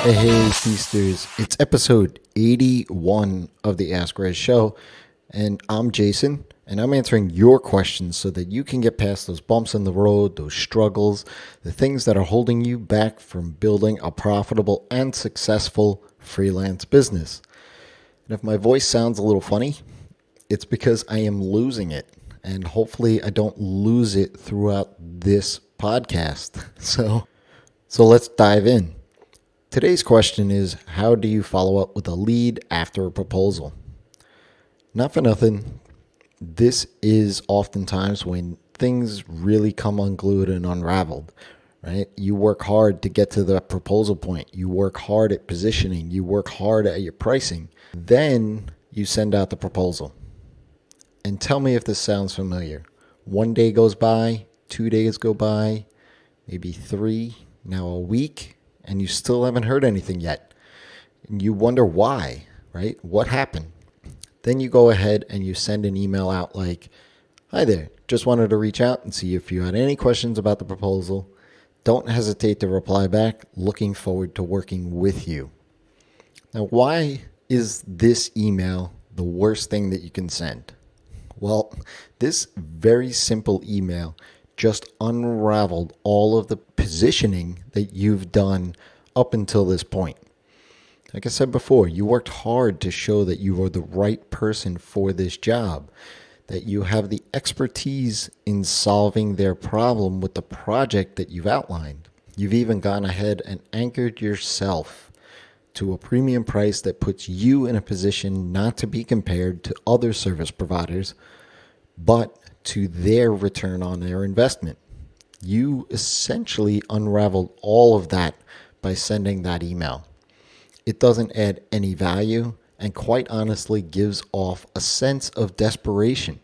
Hey, Feasters. It's episode 81 of the Ask Rezzz show, and I'm Jason, and I'm answering your questions so that you can get past those bumps in the road, those struggles, the things that are holding you back from building a profitable and successful freelance business. And if my voice sounds a little funny, it's because I am losing it, and hopefully I don't lose it throughout this podcast. So let's dive in. Today's question is, how do you follow up with a lead after a proposal? Not for nothing, this is oftentimes when things really come unglued and unraveled, right? You work hard to get to the proposal point. You work hard at positioning. You work hard at your pricing. Then you send out the proposal. And tell me if this sounds familiar. 1 day goes by, 2 days go by, maybe 3, now a week, and you still haven't heard anything yet. And you wonder why, right? What happened? Then you go ahead and you send an email out like, "Hi there, just wanted to reach out and see if you had any questions about the proposal. Don't hesitate to reply back. Looking forward to working with you." Now, why is this email the worst thing that you can send? Well, this very simple email just unraveled all of the positioning that you've done up until this point. Like I said before, you worked hard to show that you are the right person for this job, that you have the expertise in solving their problem with the project that you've outlined. You've even gone ahead and anchored yourself to a premium price that puts you in a position not to be compared to other service providers, but to their return on their investment. You essentially unraveled all of that by sending that email. It doesn't add any value and quite honestly gives off a sense of desperation.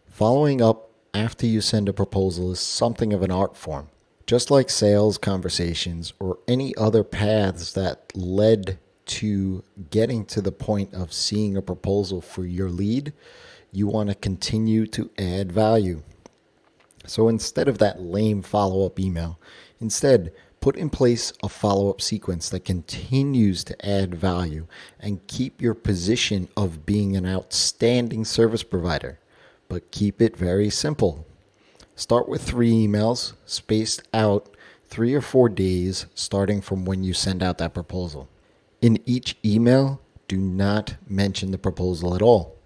Following up after you send a proposal is something of an art form. Just like sales conversations or any other paths that led to getting to the point of seeing a proposal for your lead, you want to continue to add value. So instead of that lame follow-up email, instead put in place a follow-up sequence that continues to add value and keep your position of being an outstanding service provider, but keep it very simple. Start with 3 emails spaced out 3 or 4 days starting from when you send out that proposal. In each email, do not mention the proposal at all.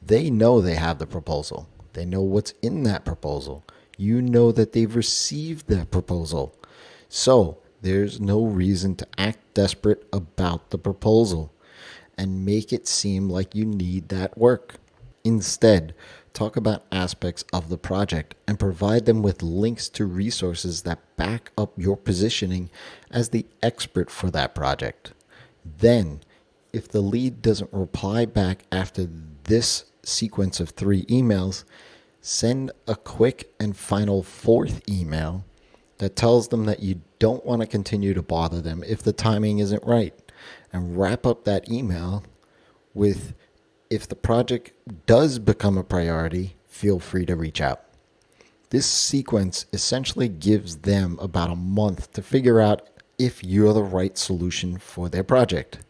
They know they have the proposal. They know what's in that proposal. You know that they've received that proposal. So there's no reason to act desperate about the proposal and make it seem like you need that work. Instead, talk about aspects of the project and provide them with links to resources that back up your positioning as the expert for that project. Then, if the lead doesn't reply back after this sequence of 3 emails, send a quick and final 4th email that tells them that you don't want to continue to bother them if the timing isn't right, and wrap up that email with, "If the project does become a priority, feel free to reach out." This sequence essentially gives them about a month to figure out if you're the right solution for their project.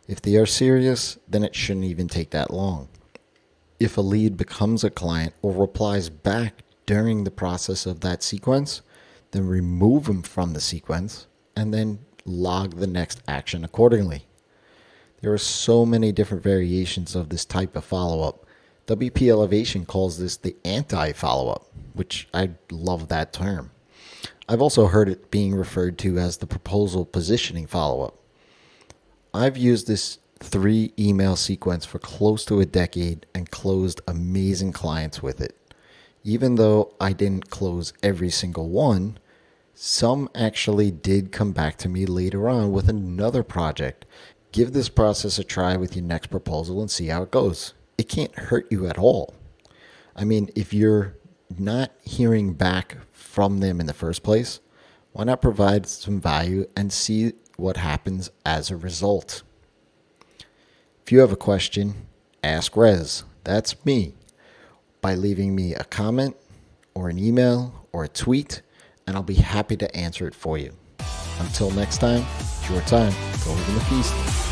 If they are serious, then it shouldn't even take that long. If a lead becomes a client or replies back during the process of that sequence, then remove them from the sequence and then log the next action accordingly. There are so many different variations of this type of follow-up. WP Elevation calls this the anti-follow-up, which I love that term. I've also heard it being referred to as the proposal positioning follow-up. I've used this 3 email sequence for close to a decade and closed amazing clients with it. Even though I didn't close every single one, some actually did come back to me later on with another project. Give this process a try with your next proposal and see how it goes. It can't hurt you at all. I mean, if you're not hearing back from them in the first place, why not provide some value and see what happens as a result? If you have a question, ask Rezzz. That's me. By leaving me a comment or an email or a tweet, and I'll be happy to answer it for you. Until next time, it's your time to live in the feast.